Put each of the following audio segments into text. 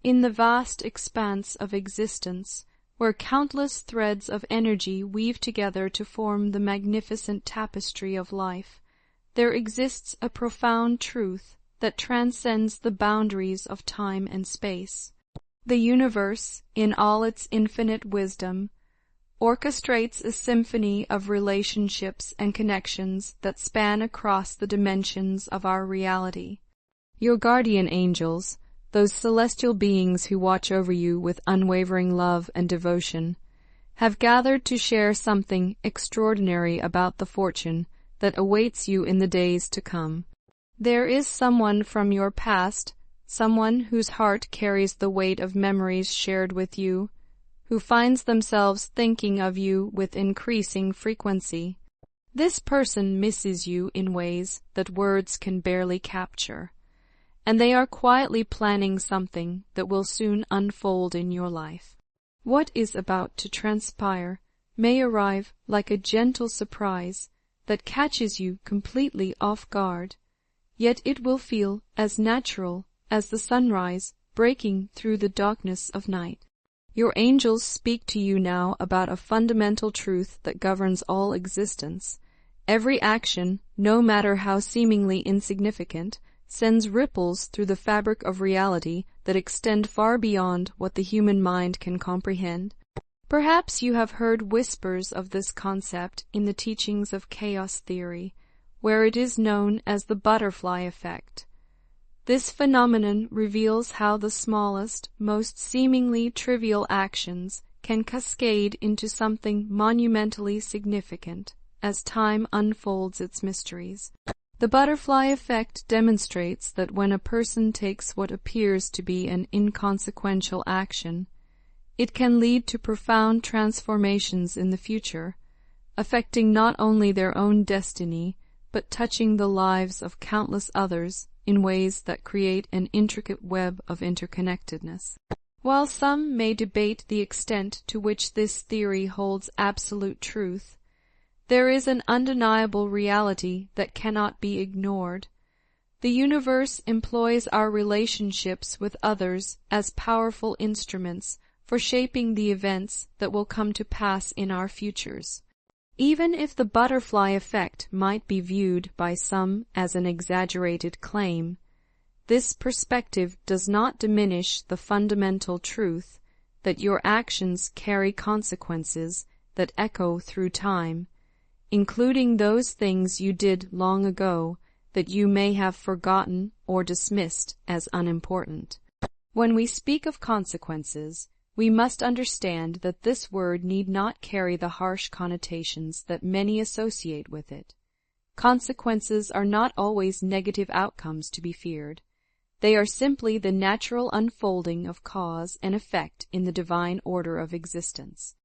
In the vast expanse of existence, where countless threads of energy weave together to form the magnificent tapestry of life, there exists a profound truth that transcends the boundaries of time and space. The universe, in all its infinite wisdom, orchestrates a symphony of relationships and connections that span across the dimensions of our reality. Your guardian angels, those celestial beings who watch over you with unwavering love and devotion, have gathered to share something extraordinary about the fortune that awaits you in the days to come. There is someone from your past, someone whose heart carries the weight of memories shared with you, who finds themselves thinking of you with increasing frequency. This person misses you in ways that words can barely capture, and they are quietly planning something that will soon unfold in your life. What is about to transpire may arrive like a gentle surprise that catches you completely off guard, yet it will feel as natural as the sunrise breaking through the darkness of night. Your angels speak to you now about a fundamental truth that governs all existence. Every action, no matter how seemingly insignificant, sends ripples through the fabric of reality that extend far beyond what the human mind can comprehend. Perhaps you have heard whispers of this concept in the teachings of chaos theory, where it is known as the butterfly effect. This phenomenon reveals how the smallest, most seemingly trivial actions can cascade into something monumentally significant as time unfolds its mysteries. The butterfly effect demonstrates that when a person takes what appears to be an inconsequential action, it can lead to profound transformations in the future, affecting not only their own destiny, but touching the lives of countless others in ways that create an intricate web of interconnectedness. While some may debate the extent to which this theory holds absolute truth, there is an undeniable reality that cannot be ignored. The universe employs our relationships with others as powerful instruments for shaping the events that will come to pass in our futures. Even if the butterfly effect might be viewed by some as an exaggerated claim, this perspective does not diminish the fundamental truth that your actions carry consequences that echo through time, including those things you did long ago that you may have forgotten or dismissed as unimportant. When we speak of consequences, we must understand that this word need not carry the harsh connotations that many associate with it. Consequences are not always negative outcomes to be feared. They are simply the natural unfolding of cause and effect in the divine order of existence.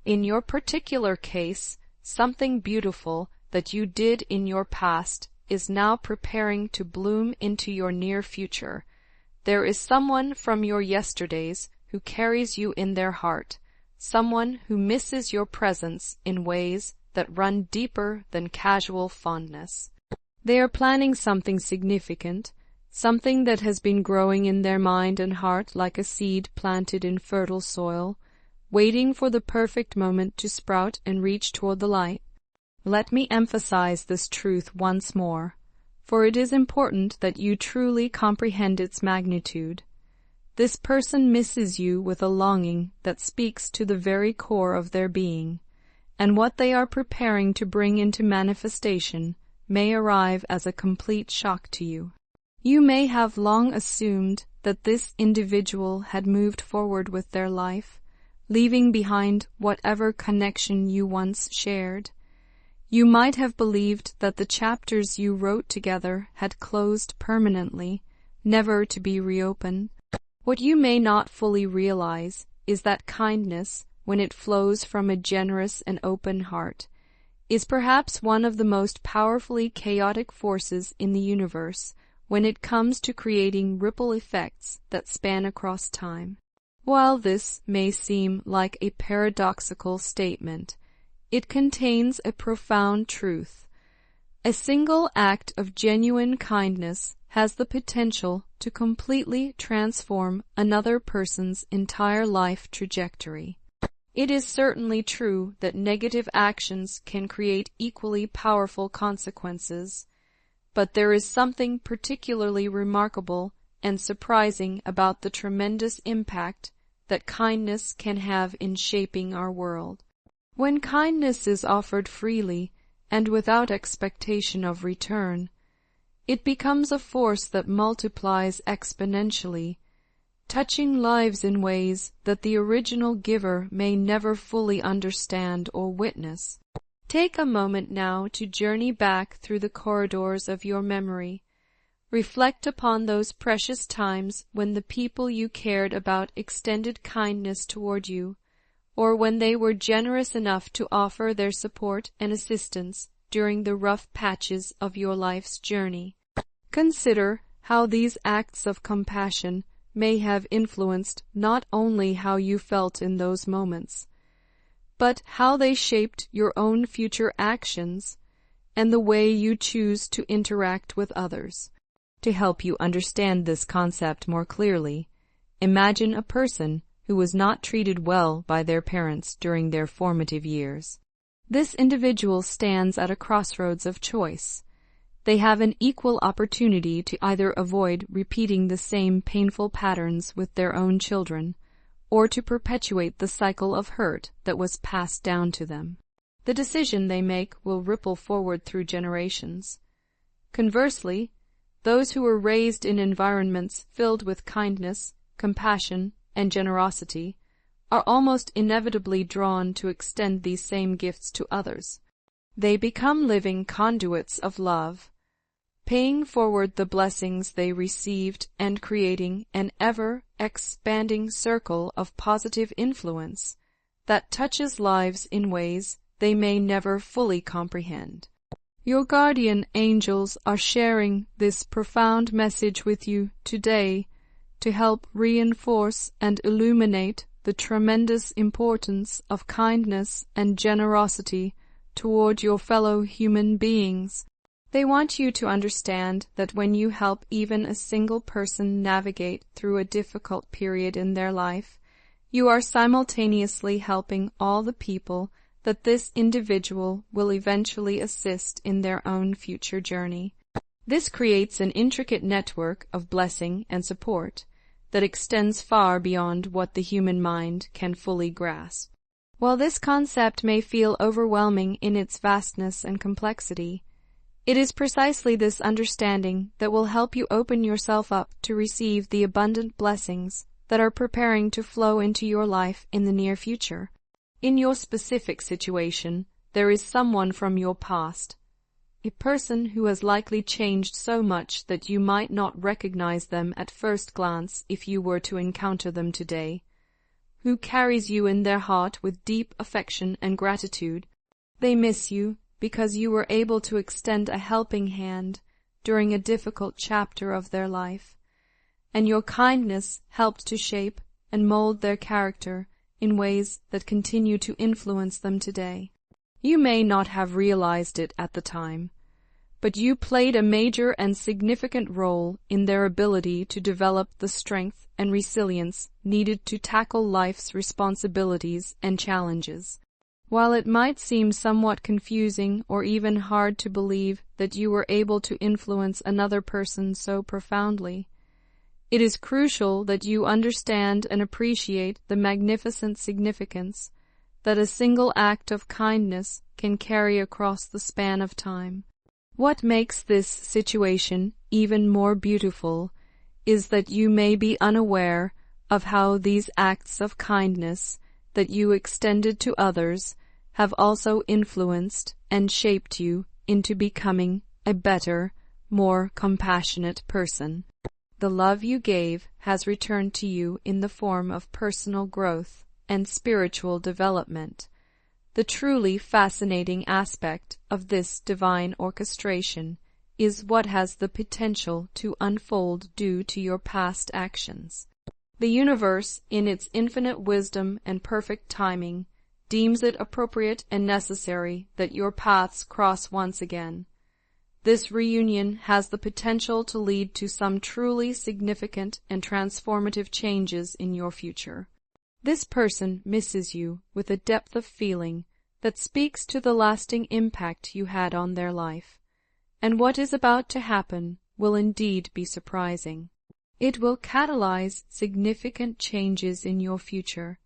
In your particular case, something beautiful that you did in your past is now preparing to bloom into your near future. There is someone from your yesterdays who carries you in their heart, someone who misses your presence in ways that run deeper than casual fondness. They are planning something significant, something that has been growing in their mind and heart like a seed planted in fertile soil, waiting for the perfect moment to sprout and reach toward the light. Let me emphasize this truth once more, for it is important that you truly comprehend its magnitude. This person misses you with a longing that speaks to the very core of their being, and what they are preparing to bring into manifestation may arrive as a complete shock to you. You may have long assumed that this individual had moved forward with their life, leaving behind whatever connection you once shared. You might have believed that the chapters you wrote together had closed permanently, never to be reopened. What you may not fully realize is that kindness, when it flows from a generous and open heart, is perhaps one of the most powerfully chaotic forces in the universe when it comes to creating ripple effects that span across time. While this may seem like a paradoxical statement, it contains a profound truth. A single act of genuine kindness has the potential to completely transform another person's entire life trajectory. It is certainly true that negative actions can create equally powerful consequences, but there is something particularly remarkable and surprising about the tremendous impact that kindness can have in shaping our world. When kindness is offered freely and without expectation of return, it becomes a force that multiplies exponentially, touching lives in ways that the original giver may never fully understand or witness. Take a moment now to journey back through the corridors of your memory. Reflect upon those precious times when the people you cared about extended kindness toward you, or when they were generous enough to offer their support and assistance during the rough patches of your life's journey. Consider how these acts of compassion may have influenced not only how you felt in those moments, but how they shaped your own future actions and the way you choose to interact with others. To help you understand this concept more clearly, imagine a person who was not treated well by their parents during their formative years. This individual stands at a crossroads of choice. They have an equal opportunity to either avoid repeating the same painful patterns with their own children, or to perpetuate the cycle of hurt that was passed down to them. The decision they make will ripple forward through generations. Conversely, those who were raised in environments filled with kindness, compassion, and generosity are almost inevitably drawn to extend these same gifts to others. They become living conduits of love, paying forward the blessings they received and creating an ever-expanding circle of positive influence that touches lives in ways they may never fully comprehend. Your guardian angels are sharing this profound message with you today to help reinforce and illuminate the tremendous importance of kindness and generosity toward your fellow human beings. They want you to understand that when you help even a single person navigate through a difficult period in their life, you are simultaneously helping all the people that this individual will eventually assist in their own future journey. This creates an intricate network of blessing and support that extends far beyond what the human mind can fully grasp. While this concept may feel overwhelming in its vastness and complexity, it is precisely this understanding that will help you open yourself up to receive the abundant blessings that are preparing to flow into your life in the near future. In your specific situation, there is someone from your past, a person who has likely changed so much that you might not recognize them at first glance if you were to encounter them today, who carries you in their heart with deep affection and gratitude. They miss you because you were able to extend a helping hand during a difficult chapter of their life, and your kindness helped to shape and mold their character in ways that continue to influence them today. You may not have realized it at the time, but you played a major and significant role in their ability to develop the strength and resilience needed to tackle life's responsibilities and challenges. While it might seem somewhat confusing or even hard to believe that you were able to influence another person so profoundly, it is crucial that you understand and appreciate the magnificent significance that a single act of kindness can carry across the span of time. What makes this situation even more beautiful is that you may be unaware of how these acts of kindness that you extended to others have also influenced and shaped you into becoming a better, more compassionate person. The love you gave has returned to you in the form of personal growth and spiritual development. The truly fascinating aspect of this divine orchestration is what has the potential to unfold due to your past actions. The universe, in its infinite wisdom and perfect timing, deems it appropriate and necessary that your paths cross once again. This reunion has the potential to lead to some truly significant and transformative changes in your future. This person misses you with a depth of feeling that speaks to the lasting impact you had on their life, and what is about to happen will indeed be surprising. It will catalyze significant changes in your future,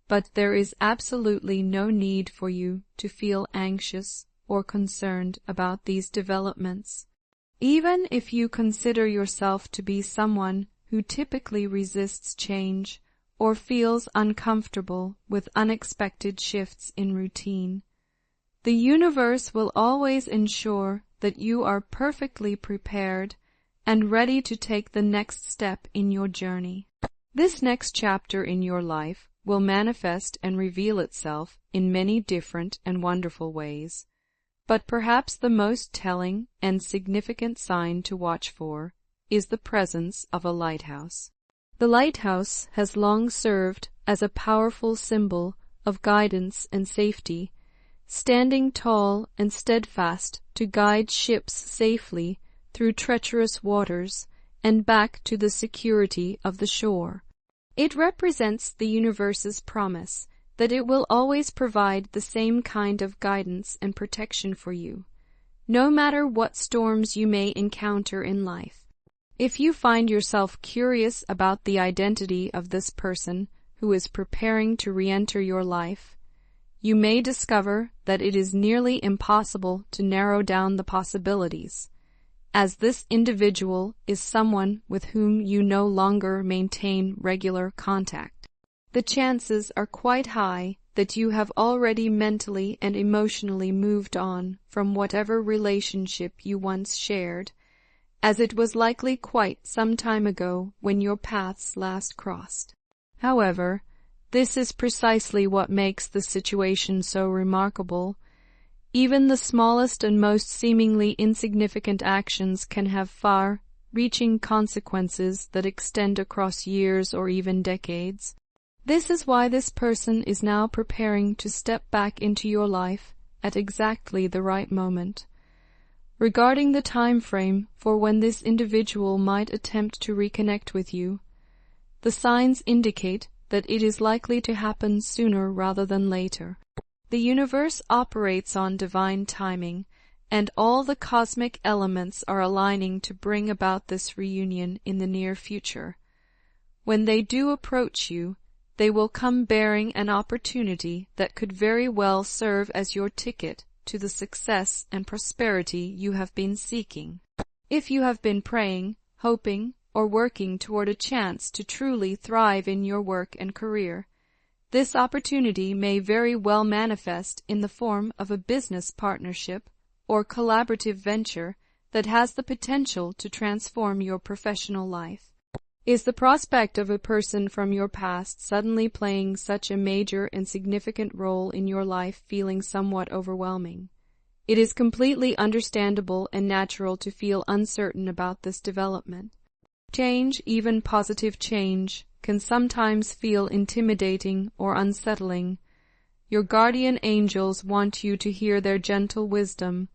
but there is absolutely no need for you to feel anxious or concerned about these developments. Even if you consider yourself to be someone who typically resists change or feels uncomfortable with unexpected shifts in routine, the universe will always ensure that you are perfectly prepared and ready to take the next step in your journey. This next chapter in your life will manifest and reveal itself in many different and wonderful ways, but perhaps the most telling and significant sign to watch for is the presence of a lighthouse. The lighthouse has long served as a powerful symbol of guidance and safety, standing tall and steadfast to guide ships safely through treacherous waters and back to the security of the shore. It represents the universe's promise that it will always provide the same kind of guidance and protection for you, no matter what storms you may encounter in life. If you find yourself curious about the identity of this person who is preparing to re-enter your life, you may discover that it is nearly impossible to narrow down the possibilities, as this individual is someone with whom you no longer maintain regular contact. The chances are quite high that you have already mentally and emotionally moved on from whatever relationship you once shared, as it was likely quite some time ago when your paths last crossed. However, this is precisely what makes the situation so remarkable. Even the smallest and most seemingly insignificant actions can have far-reaching consequences that extend across years or even decades. This is why this person is now preparing to step back into your life at exactly the right moment. Regarding the time frame for when this individual might attempt to reconnect with you, the signs indicate that it is likely to happen sooner rather than later. The universe operates on divine timing, and all the cosmic elements are aligning to bring about this reunion in the near future. When they do approach you, they will come bearing an opportunity that could very well serve as your ticket to the success and prosperity you have been seeking. If you have been praying, hoping, or working toward a chance to truly thrive in your work and career, this opportunity may very well manifest in the form of a business partnership or collaborative venture that has the potential to transform your professional life. Is the prospect of a person from your past suddenly playing such a major and significant role in your life feeling somewhat overwhelming? It is completely understandable and natural to feel uncertain about this development. Change, even positive change, can sometimes feel intimidating or unsettling. Your guardian angels want you to hear their gentle wisdom.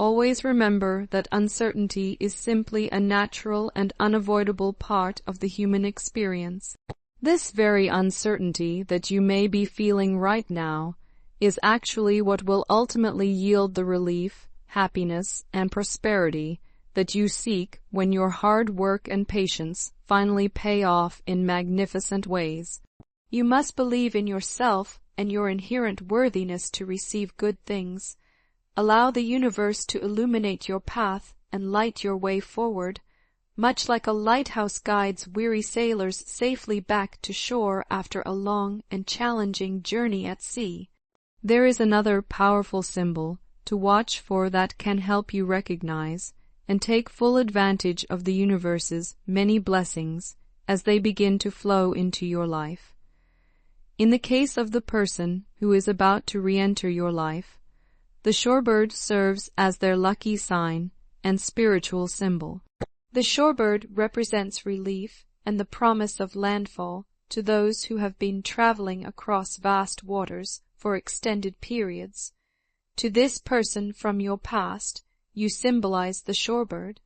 Always remember that uncertainty is simply a natural and unavoidable part of the human experience. This very uncertainty that you may be feeling right now is actually what will ultimately yield the relief, happiness, and prosperity that you seek when your hard work and patience finally pay off in magnificent ways. You must believe in yourself and your inherent worthiness to receive good things. Allow the universe to illuminate your path and light your way forward, much like a lighthouse guides weary sailors safely back to shore after a long and challenging journey at sea. There is another powerful symbol to watch for that can help you recognize and take full advantage of the universe's many blessings as they begin to flow into your life. In the case of the person who is about to re-enter your life, the shorebird serves as their lucky sign and spiritual symbol. The shorebird represents relief and the promise of landfall to those who have been traveling across vast waters for extended periods. To this person from your past, you symbolize the shorebird.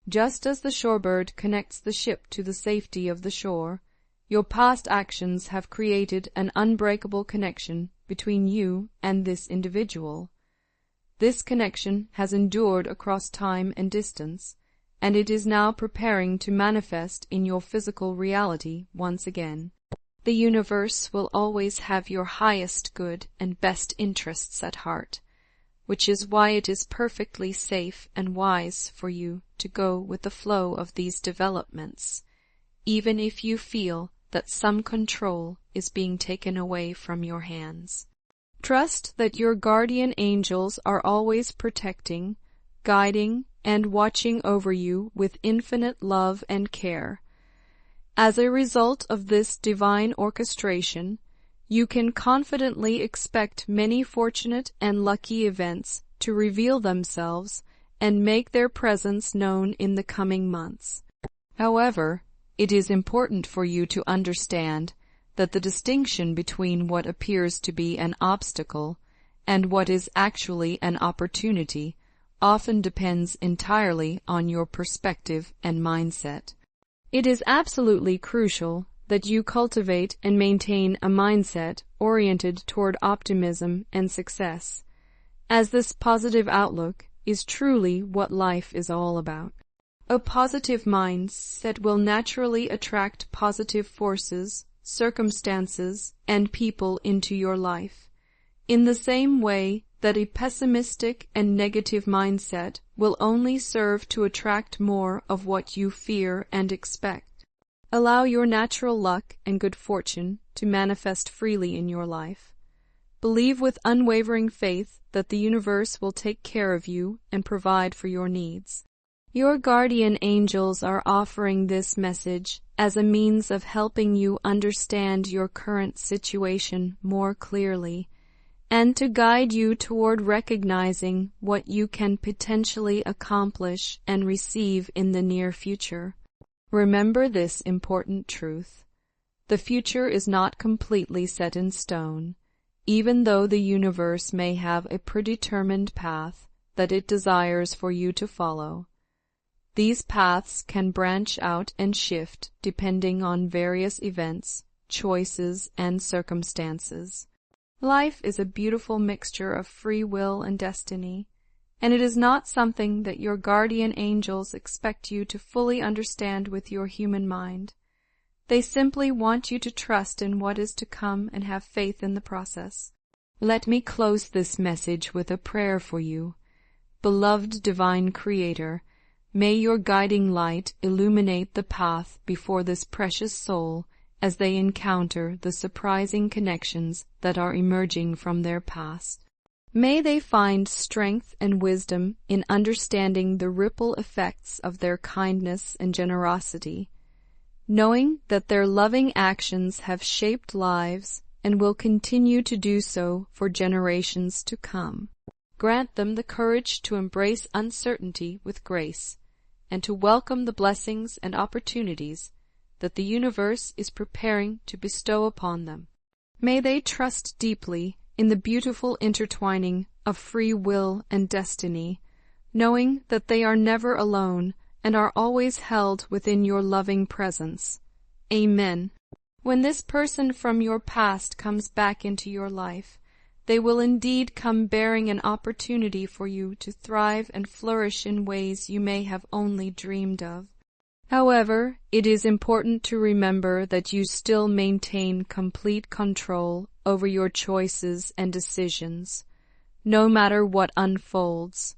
Just as the shorebird connects the ship to the safety of the shore, your past actions have created an unbreakable connection between you and this individual. This connection has endured across time and distance, and it is now preparing to manifest in your physical reality once again. The universe will always have your highest good and best interests at heart, which is why it is perfectly safe and wise for you to go with the flow of these developments, even if you feel that some control is being taken away from your hands. Trust that your guardian angels are always protecting, guiding, and watching over you with infinite love and care. As a result of this divine orchestration, you can confidently expect many fortunate and lucky events to reveal themselves and make their presence known in the coming months. However, it is important for you to understand that the distinction between what appears to be an obstacle and what is actually an opportunity often depends entirely on your perspective and mindset. It is absolutely crucial that you cultivate and maintain a mindset oriented toward optimism and success, as this positive outlook is truly what life is all about. A positive mindset will naturally attract positive forces, circumstances, and people into your life, in the same way that a pessimistic and negative mindset will only serve to attract more of what you fear and expect. Allow your natural luck and good fortune to manifest freely in your life. Believe with unwavering faith that the universe will take care of you and provide for your needs. Your guardian angels are offering this message as a means of helping you understand your current situation more clearly and to guide you toward recognizing what you can potentially accomplish and receive in the near future. Remember this important truth. The future is not completely set in stone, even though the universe may have a predetermined path that it desires for you to follow. These paths can branch out and shift depending on various events, choices, and circumstances. Life is a beautiful mixture of free will and destiny, and it is not something that your guardian angels expect you to fully understand with your human mind. They simply want you to trust in what is to come and have faith in the process. Let me close this message with a prayer for you. Beloved Divine Creator, may your guiding light illuminate the path before this precious soul as they encounter the surprising connections that are emerging from their past. May they find strength and wisdom in understanding the ripple effects of their kindness and generosity, knowing that their loving actions have shaped lives and will continue to do so for generations to come. Grant them the courage to embrace uncertainty with grace, and to welcome the blessings and opportunities that the universe is preparing to bestow upon them. May they trust deeply in the beautiful intertwining of free will and destiny, knowing that they are never alone and are always held within your loving presence. Amen. When this person from your past comes back into your life, they will indeed come bearing an opportunity for you to thrive and flourish in ways you may have only dreamed of. However, it is important to remember that you still maintain complete control over your choices and decisions, no matter what unfolds.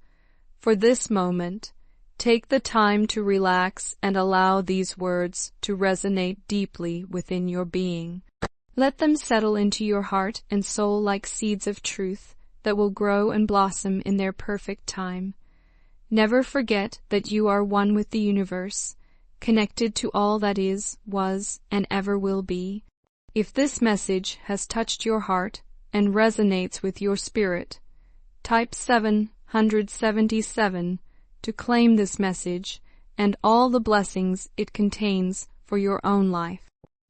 For this moment, take the time to relax and allow these words to resonate deeply within your being. Let them settle into your heart and soul like seeds of truth that will grow and blossom in their perfect time. Never forget that you are one with the universe, connected to all that is, was, and ever will be. If this message has touched your heart and resonates with your spirit, type 777 to claim this message and all the blessings it contains for your own life.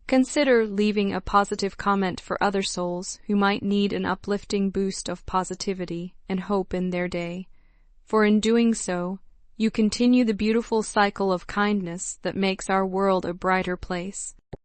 Consider leaving a positive comment for other souls who might need an uplifting boost of positivity and hope in their day. for in doing so, you continue the beautiful cycle of kindness that makes our world a brighter place.